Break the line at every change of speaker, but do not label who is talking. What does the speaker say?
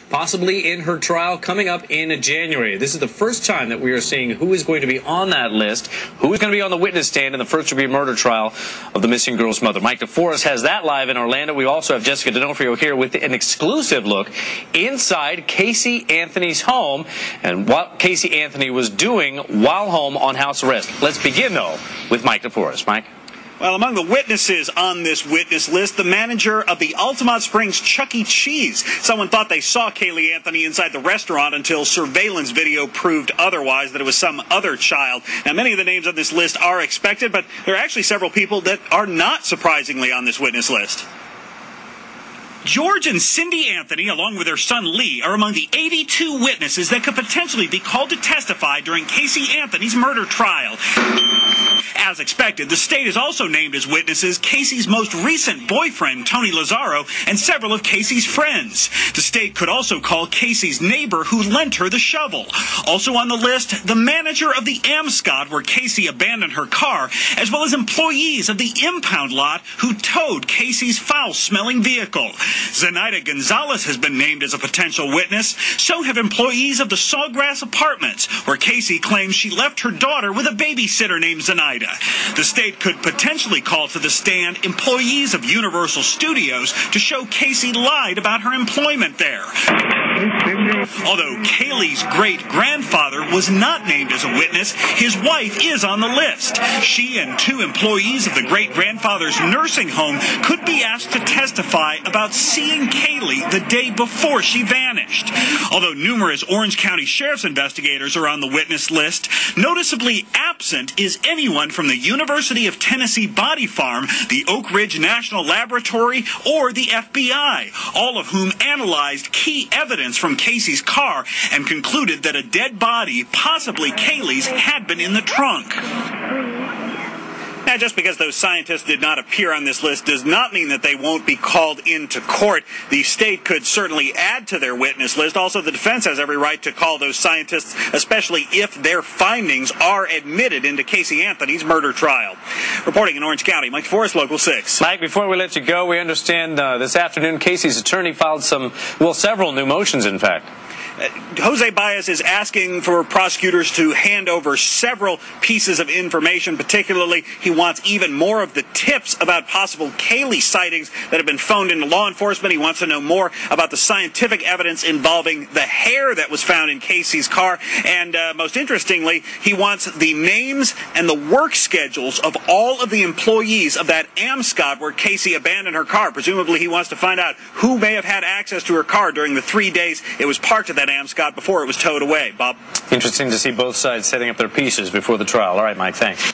possibly in her trial coming up in January. This is the first time that we are seeing who is going to be on that list, who is going to be on the witness stand in the first-degree murder trial of the missing girl's mother. Mike DeForest has that live in Orlando. We also have Jessica D'Onofrio here with an exclusive look inside Casey Anthony's home and what Casey Anthony was doing while home on house arrest. Let's begin, though, with Mike DeForest. Mike?
Well, among the witnesses on this witness list, the manager of the Altamont Springs Chuck E. Cheese. Someone thought they saw Caylee Anthony inside the restaurant until surveillance video proved otherwise, that it was some other child. Now, many of the names on this list are expected, but there are actually several people that are not surprisingly on this witness list. George and Cindy Anthony, along with their son Lee, are among the 82 witnesses that could potentially be called to testify during Casey Anthony's murder trial. As expected, the state has also named as witnesses Casey's most recent boyfriend, Tony Lazzaro, and several of Casey's friends. The state could also call Casey's neighbor who lent her the shovel. Also on the list, the manager of the Amscot where Casey abandoned her car, as well as employees of the impound lot who towed Casey's foul-smelling vehicle. Zenaida Gonzalez has been named as a potential witness. So have employees of the Sawgrass Apartments, where Casey claims she left her daughter with a babysitter named Zenaida. The state could potentially call to the stand employees of Universal Studios to show Casey lied about her employment there. Although Caylee's great-grandfather was not named as a witness, his wife is on the list. She and two employees of the great-grandfather's nursing home could be asked to testify about seeing Caylee the day before she vanished. Although numerous Orange County Sheriff's investigators are on the witness list, noticeably absent is anyone from the University of Tennessee Body Farm, the Oak Ridge National Laboratory, or the FBI, all of whom analyzed key evidence from Casey's car and concluded that a dead body, possibly Caylee's, had been in the trunk. Now, just because those scientists did not appear on this list does not mean that they won't be called into court. The state could certainly add to their witness list. Also, the defense has every right to call those scientists, especially if their findings are admitted into Casey Anthony's murder trial. Reporting in Orange County, Mike DeForest, Local 6.
Mike, before we let you go, we understand this afternoon Casey's attorney filed several new motions, in fact.
Jose Baez is asking for prosecutors to hand over several pieces of information. Particularly, he wants even more of the tips about possible Caylee sightings that have been phoned into law enforcement. He wants to know more about the scientific evidence involving the hair that was found in Casey's car. And most interestingly, he wants the names and the work schedules of all of the employees of that Amscot where Casey abandoned her car. Presumably, he wants to find out who may have had access to her car during the 3 days it was parked at that Amscot before it was towed away. Bob?
Interesting to see both sides setting up their pieces before the trial. All right, Mike, thanks.